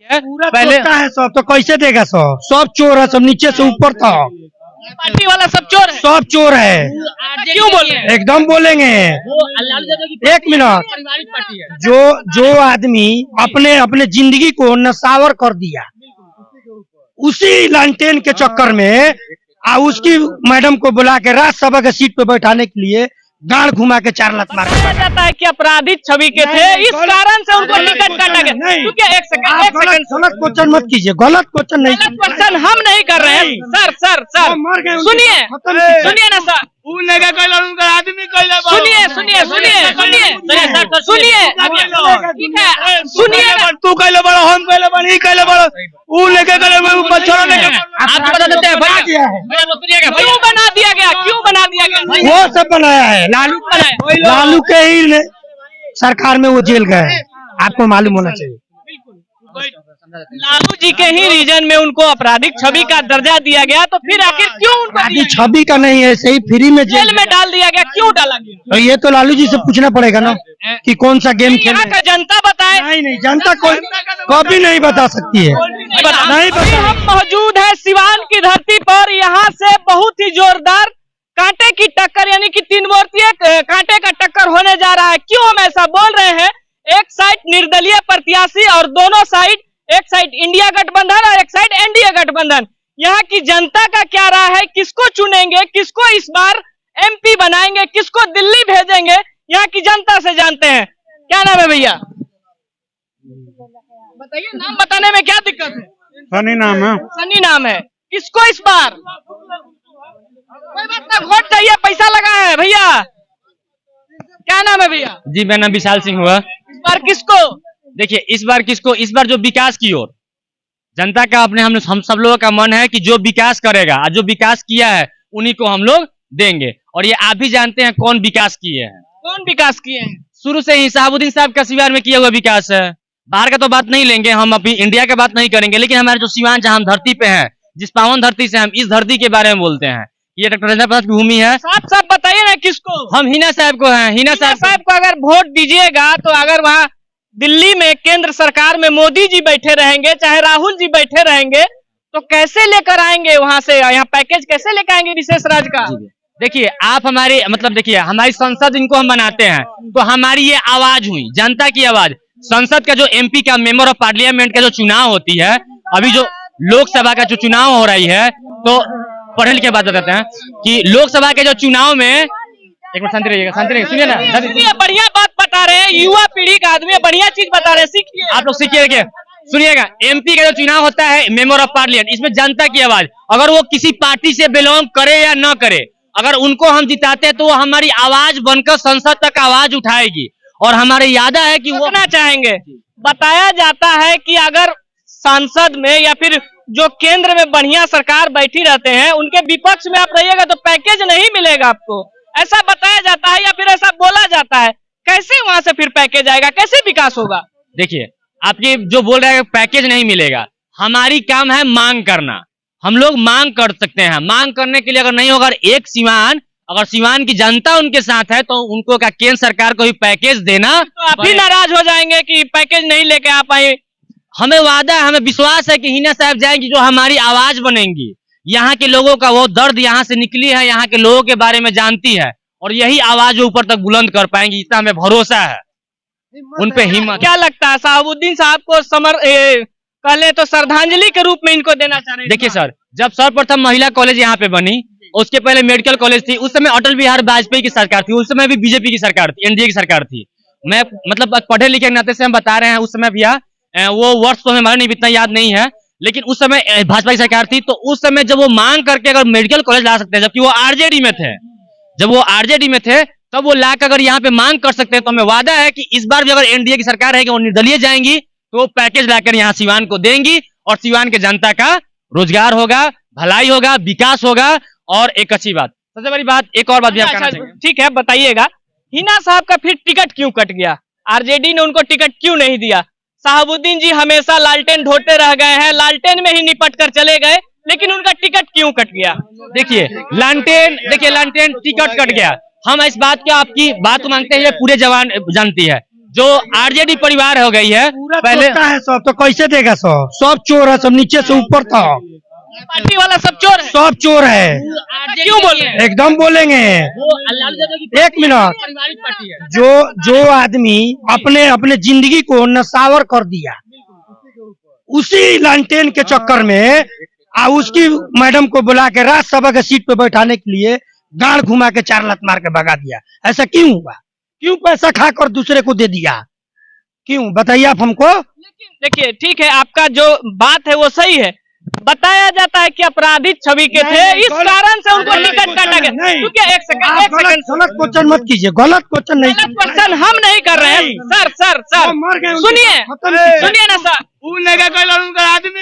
पूरा पहले है सब, तो कैसे देगा सब? सब चोर है, सब नीचे से ऊपर तक पार्टी वाला सब चोर है। सब चोर है। क्यों बोल रहे हैं? एकदम बोलेंगे। एक मिनट, पारिवारिक पार्टी है। जो आदमी अपने अपने जिंदगी को नसावर कर दिया, उसी लालटेन के चक्कर में उसकी मैडम को बुला के राज्यसभा के सीट पे बैठाने के लिए गाड़ घुमा के 4 लात मार बताया जाता है कि अपराधिक छवि के थे, इस कारण से उनको टिकट काटा गया। क्योंकि एक सेकंड गलत क्वेश्चन मत कीजिए, गलत क्वेश्चन नहीं कीजिए। क्वेश्चन हम नहीं कर रहे हैं सर। सुनिए सुनिए ना सर, आदमी सुनिए ठीक है, सुनिए ना। तू कहले बड़ो, हम कहले बड़ी, कहले बड़ो, ऊ लेके गए बच्चों लेके। आप बता देते हैं भैया, क्यों बना दिया गया? वो सब बनाया है, लालू के ही सरकार में वो जेल गए, आपको मालूम होना चाहिए। लालू जी के ही रीजन में उनको आपराधिक छवि का दर्जा दिया गया, तो फिर आखिर क्यों उनको छवि का नहीं है, ऐसे ही फ्री में जेल में डाल दिया गया? क्यों डाला गया? तो ये तो लालू जी से पूछना पड़ेगा ना कि कौन सा गेम खेल। यहाँ का जनता बताए। नहीं, जनता कोई कभी नहीं बता सकती है। नहीं अभी हम मौजूद है सिवान की धरती पर। यहाँ से बहुत ही जोरदार कांटे की टक्कर, यानी कि 3 मोर्चीय कांटे का टक्कर होने जा रहा है। क्यों हम ऐसा बोल रहे हैं? एक साइड निर्दलीय प्रत्याशी और दोनों साइड, एक साइड इंडिया गठबंधन और एक साइड एनडीए गठबंधन। यहाँ की जनता का क्या राय है? किसको चुनेंगे, किसको इस बार एमपी बनाएंगे, किसको दिल्ली भेजेंगे? यहाँ की जनता से जानते हैं। क्या नाम है भैया? बताइए, नाम बताने में क्या दिक्कत है? सनी नाम है। सनी नाम है। किसको इस बार? कोई बात ना, वोट चाहिए, पैसा लगा है भैया। क्या नाम है भैया? जी, मेरा नाम विशाल सिंह हुआ। इस बार किसको? देखिए, इस बार जो विकास की ओर जनता का हम सब लोगों का मन है कि जो विकास करेगा और जो विकास किया है उन्हीं को हम लोग देंगे। और ये आप भी जानते हैं कौन विकास किए हैं। कौन विकास किए हैं? शुरू से ही शहाबुद्दीन साहब का सिवान में किया हुआ विकास है। बाहर का तो बात नहीं लेंगे हम, अभी इंडिया की बात नहीं करेंगे, लेकिन हमारे जो सिवान, जहाँ हम धरती पे हैं, जिस पावन धरती से हम इस धरती के बारे में बोलते हैं, ये डॉक्टर राजेंद्र प्रसाद की भूमि है। साफ बताइए ना किसको? हम हिना साहब को हैं। हिना साहब को अगर वोट दीजिएगा तो अगर वहाँ दिल्ली में केंद्र सरकार में मोदी जी बैठे रहेंगे, चाहे राहुल जी बैठे रहेंगे, तो कैसे लेकर आएंगे वहां से यहाँ पैकेज? कैसे लेकर आएंगे विशेष राज्य का? देखिए, आप हमारी देखिए, हमारी संसद इनको हम बनाते हैं, तो हमारी ये आवाज हुई, जनता की आवाज। संसद का जो एमपी का मेंबर ऑफ पार्लियामेंट का जो चुनाव होती है, अभी जो लोकसभा का जो चुनाव हो रही है, तो पढ़े लिखे बात बताते हैं कि लोकसभा के जो चुनाव में, एक मिनट शांति रहिएगा, सुनिए ना। बढ़िया बात बता रहे हैं, युवा पीढ़ी का आदमी, बढ़िया चीज बता रहे हैं, सीखिए। आप लोग सीखिए, सुनिएगा। एमपी का जो चुनाव होता है, मेंबर ऑफ पार्लियामेंट, इसमें जनता की आवाज, अगर वो किसी पार्टी से बिलोंग करे या न करे, अगर उनको हम जिताते हैं तो वो हमारी आवाज बनकर संसद तक आवाज उठाएगी। और हमारे याद है कि वो ना चाहेंगे। बताया जाता है कि अगर संसद में या फिर जो केंद्र में बढ़िया सरकार बैठी रहते हैं, उनके विपक्ष में आप रहिएगा तो पैकेज नहीं मिलेगा आपको, ऐसा बताया जाता है या फिर ऐसा बोला जाता है। कैसे वहां से फिर पैकेज आएगा? कैसे विकास होगा? देखिए, आप ये जो बोल रहे हैं पैकेज नहीं मिलेगा, हमारी काम है मांग करना। हम लोग मांग कर सकते हैं। मांग करने के लिए अगर नहीं होगा, अगर सिवान की जनता उनके साथ है, तो उनको क्या केंद्र सरकार को भी पैकेज देना। तो आप भी नाराज हो जाएंगे कि पैकेज नहीं लेके आप आए। हमें वादा है, हमें विश्वास है कि हिना साहब जाएंगी, जो हमारी आवाज बनेंगी। यहाँ के लोगों का वो दर्द यहाँ से निकली है, यहाँ के लोगों के बारे में जानती है, और यही आवाज ऊपर तक बुलंद कर पाएंगी, इतना हमें भरोसा है। उन पे हिम्मत। क्या लगता है शहाबुद्दीन साहब को कहले तो श्रद्धांजलि के रूप में इनको देना चाह रहे हैं? देखिए सर, जब सर्वप्रथम महिला कॉलेज यहाँ पे बनी, उसके पहले मेडिकल कॉलेज थी, उस समय अटल बिहारी वाजपेयी की सरकार थी, उस समय भी बीजेपी की सरकार थी, एनडीए की सरकार थी। मैं पढ़े लिखे के नाते से हम बता रहे हैं, उस समय भैया वो वर्ष तो हमें नहीं इतना याद नहीं है, लेकिन उस समय भाजपा की सरकार थी। तो उस समय जब वो मांग करके अगर मेडिकल कॉलेज ला सकते हैं, जबकि वो आरजेडी में थे, तब वो लाकर अगर यहाँ पे मांग कर सकते हैं, तो हमें वादा है कि इस बार भी अगर एनडीए की सरकार है कि वो निर्दलीय जाएंगी, तो वो पैकेज लाकर यहाँ सिवान को देंगी, और सिवान के जनता का रोजगार होगा, भलाई होगा, विकास होगा। और एक अच्छी बात, सबसे बड़ी बात, एक और बात भी आप कहना चाहेंगे? ठीक है, बताइएगा। हिना साहब का फिर टिकट क्यों कट गया? आरजेडी ने उनको टिकट क्यों नहीं दिया? शहाबुद्दीन जी हमेशा लालटेन ढोते रह गए हैं, लालटेन में ही निपट कर चले गए, लेकिन उनका टिकट क्यों कट गया? देखिए, लालटेन टिकट कट गया। हम इस बात की, आपकी बात मांगते हैं, पूरे जवान जानती है। जो आरजेडी परिवार हो गई है पूरा पहले चोरता है सब, तो कैसे देगा सब चोर है, सब नीचे से ऊपर तक पार्टी वाला सब चोर है। सब चोर है। क्यों बोल रहे हैं? एकदम बोलेंगे। एक मिनट, जो आदमी अपने अपने जिंदगी को नसावर कर दिया, उसी लालटेन के चक्कर में उसकी मैडम को बुला के राज्यसभा के सीट पे बैठाने के लिए गाड़ घुमा के 4 लात मार के भगा दिया। ऐसा क्यों हुआ? क्यों पैसा खाकर दूसरे को दे दिया? क्यों बताइए आप हमको। लेकिन देखिए, ठीक है, आपका जो बात है वो सही है। बताया जाता है कि अपराधिक छवि के थे, इस कारण से उनको टिकट काटा गया। क्योंकि एक सेकंड गलत क्वेश्चन मत कीजिए, गलत क्वेश्चन नहीं गलत क्वेश्चन हम नहीं कर रहे हैं। सर सुनिए ना सर, उनका आदमी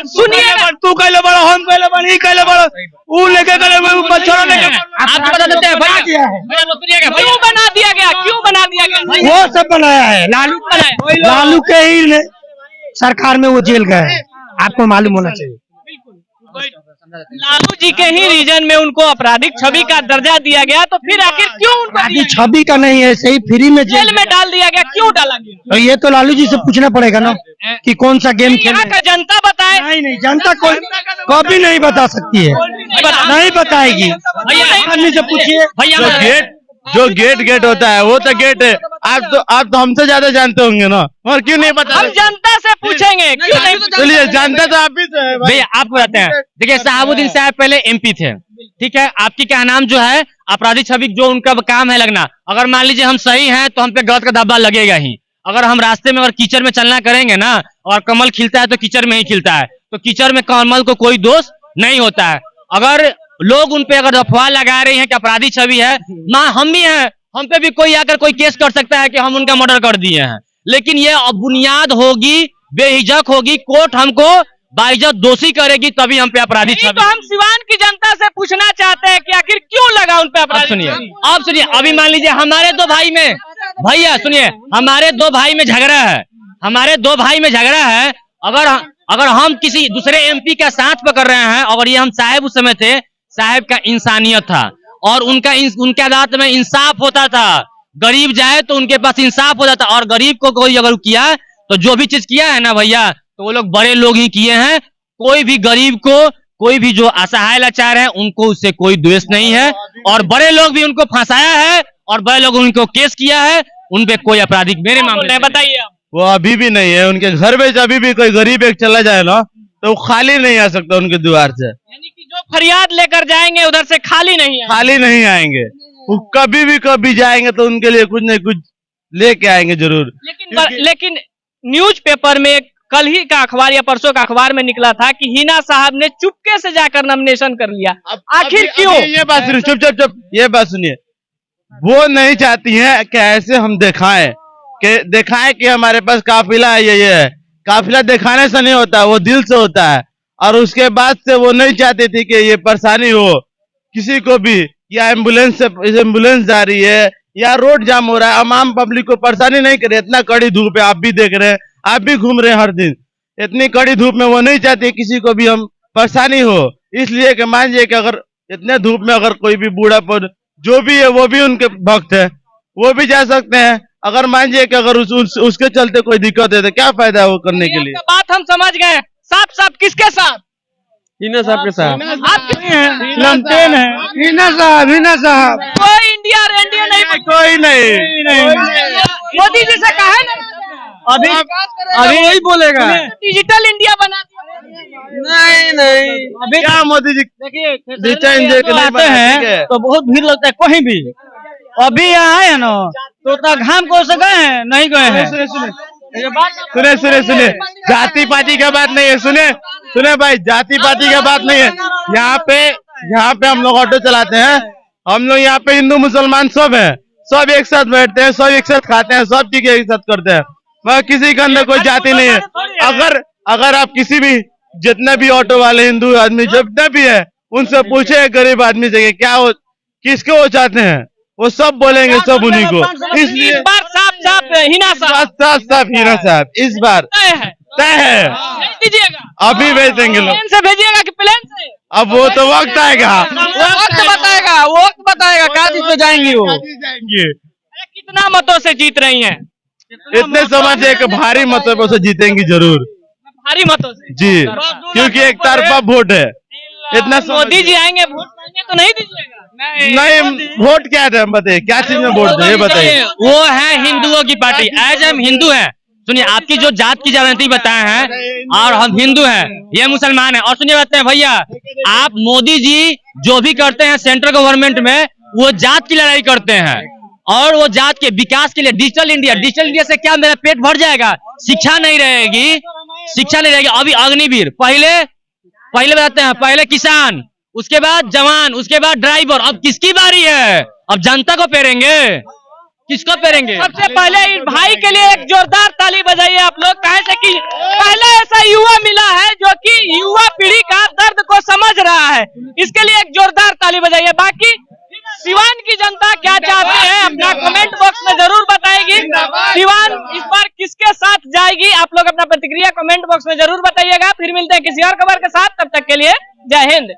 सुनिए, तू कहले बड़ा, हम कहले बड़ा, ई कहले बड़ा, ऊ लेके गले छोड़ा लेके आपको बता देते हैं भैया, क्यों बना दिया गया? वो सब बनाया है, लालू के ही सरकार में वो जेल गए, आपको मालूम होना चाहिए। लालू जी के ही रीजन में उनको आपराधिक छवि का दर्जा दिया गया, तो फिर आखिर क्यों उनको दिया गया? छवि का नहीं है, सही फ्री में जेल में डाल दिया गया, क्यों डाला गया? तो ये तो लालू जी से पूछना पड़ेगा ना कि कौन सा गेम खेल। यहाँ का जनता बताए। नहीं, जनता कोई कभी नहीं बता सकती है, नहीं बताएगी। आदमी से पूछिए। जो गेट होता है वो तो गेट है। आप तो हमसे ज्यादा जानते होंगे ना, और क्यों नहीं पता? हम जनता से पूछेंगे, क्यों नहीं? चलिए, जानता तो आप भी तो है भैया, आपको बताते हैं। देखिए, शहाबुद्दीन साहब पहले एमपी थे, ठीक है। आपकी क्या नाम जो है आपराधिक छवि, जो उनका काम है लगना, अगर मान लीजिए हम सही हैं तो हम पे गलत का धब्बा लगेगा ही। अगर हम रास्ते में अगर कीचड़ में चलना करेंगे ना, और कमल खिलता है तो कीचड़ में ही खिलता है, तो कीचड़ में कमल को कोई दोष नहीं होता है। अगर लोग उन पे अगर अफवाह लगा रहे हैं कि अपराधी छवि है, माँ हम भी हैं, हम पे भी कोई आकर कोई केस कर सकता है कि हम उनका मर्डर कर दिए हैं। लेकिन ये बुनियाद होगी, बेहिजक होगी, कोर्ट हमको बाइज्जत दोषी करेगी, तभी हम पे अपराधी छवि। तो हम सिवान की जनता से पूछना चाहते हैं कि आखिर क्यों लगा उन पे अपराधी? सुनिए, अभी मान लीजिए हमारे 2 भाई में, भैया सुनिए, हमारे 2 भाई में झगड़ा है, अगर हम किसी दूसरे एमपी का साथ पकड़ रहे हैं, अगर ये हम साहब उस समय थे, साहब का इंसानियत था और उनके अदालत में इंसाफ होता था। गरीब जाए तो उनके पास इंसाफ होता था, और गरीब को कोई अगर किया तो जो भी चीज किया है ना भैया, तो वो लोग बड़े लोग ही किए हैं। कोई भी गरीब को, कोई भी जो असहाय लाचार है, उनको उससे कोई द्वेष नहीं है, और बड़े लोग भी उनको फंसाया है, और बड़े लोग उनको केस किया है, उन पे कोई आपराधिक मेरे मामले बताइए आप। वो अभी भी नहीं है। उनके घर में अभी भी कोई गरीब एक चला जाए ना, तो वो खाली नहीं आ सकता उनके द्वार से। यानी कि जो फरियाद लेकर जाएंगे उधर से खाली नहीं आएंगे। वो कभी जाएंगे तो उनके लिए कुछ न कुछ लेके आएंगे जरूर। लेकिन न्यूज़पेपर में कल ही का अखबार या परसों का अखबार में निकला था कि हिना साहब ने चुपके से जाकर नॉमिनेशन कर लिया। आखिर क्यों? ये बात सुनिए, चुप, ये बात सुनिए। वो नहीं चाहती है कि ऐसे हम दिखाएं कि हमारे पास काफिला है, ये है। काफिला दिखाने से नहीं होता, वो दिल से होता है। और उसके बाद से वो नहीं चाहती थी कि ये परेशानी हो किसी को भी, या एम्बुलेंस जा रही है या रोड जाम हो रहा है, आम पब्लिक को परेशानी नहीं करे। इतना कड़ी धूप है, आप भी देख रहे हैं, आप भी घूम रहे हैं हर दिन, इतनी कड़ी धूप में वो नहीं चाहती किसी को भी हम परेशानी हो। इसलिए कि मान लीजिए कि अगर इतने धूप में अगर कोई भी बूढ़ा पौध जो भी है, वो भी उनके भक्त है, वो भी जा सकते हैं। अगर मान लीजिए कि अगर उसके चलते कोई दिक्कत है तो क्या फायदा है वो करने के लिए। बात हम समझ गए। साफ किसके साथ? हिना साहब के साथ। आप किसके हैं? लमटेन है हिना साहब। कोई इंडिया नहीं, कोई नहीं। मोदी जी से कहा ना, अभी वही बोलेगा डिजिटल इंडिया बना दिया। नहीं अभी क्या मोदी जी आते हैं तो बहुत भीड़ लगता है कहीं भी। अभी यहाँ है ना तो उतना घाम को से गए हैं, नहीं गए हैं। सुने जाति पाति का बात नहीं है। सुने भाई, जाति पाति का बात नहीं है। यहाँ पे हम लोग ऑटो चलाते हैं, हम लोग यहाँ पे हिंदू मुसलमान सब है, सब एक साथ बैठते हैं, सब एक साथ खाते हैं, सब चीजें एक साथ करते हैं। मगर किसी के अंदर कोई जाति नहीं है। अगर आप किसी भी जितने भी ऑटो वाले हिंदू आदमी जितने भी है उनसे पूछे गरीब आदमी से क्या वो किसको वो चाहते हैं, वो सब बोलेंगे सब उन्हीं को। इसलिए इस बार साफ हिना साहब इस बार तय है। दीजिएगा, अभी भेज देंगे लोग। प्लेन से भेजिएगा कि प्लेन से? अब वो तो वक्त आएगा। वक्त बताएगा क्या चीज पे जाएंगी वो। जाएंगे कितना मतों से जीत रही हैं? इतने समझ एक भारी मतों से जीतेंगी जरूर भारी मतों से जी, क्योंकि एक तरफा वोट है। इतना मोदी जी आएंगे वोट मांगे तो नहीं दीजिएगा? नहीं, वोट क्या है बताइए, क्या चीज में वोट दे, ये बताइए। वो है हिंदुओं की पार्टी, एज हम हिंदू हैं। सुनिए, आपकी जो जात की जानती बताए हैं और हम हिंदू हैं, ये मुसलमान हैं। और सुनिए बताते हैं भैया, आप मोदी जी जो भी करते हैं सेंट्रल गवर्नमेंट में, वो जात की लड़ाई करते हैं और वो जात के विकास के लिए डिजिटल इंडिया से क्या मेरा पेट भर जाएगा? शिक्षा नहीं रहेगी, शिक्षा नहीं रहेगी। अभी अग्निवीर, पहले बताते हैं, पहले किसान, उसके बाद जवान, उसके बाद ड्राइवर। अब किसकी बारी है? अब जनता को पेरेंगे, किसको पेरेंगे? सबसे पहले इस भाई के लिए एक जोरदार ताली बजाइए आप लोग, कहे से कि पहले ऐसा युवा मिला है जो कि युवा पीढ़ी का दर्द को समझ रहा है। इसके लिए एक जोरदार ताली बजाइए। बाकी सिवान की जनता क्या चाहती है अपना कमेंट बॉक्स में जरूर बताएगी। सिवान इस बार किसके साथ जाएगी, आप लोग अपना प्रतिक्रिया कमेंट बॉक्स में जरूर बताइएगा। फिर मिलते हैं किसी और खबर के साथ, तब तक के लिए जय हिंद।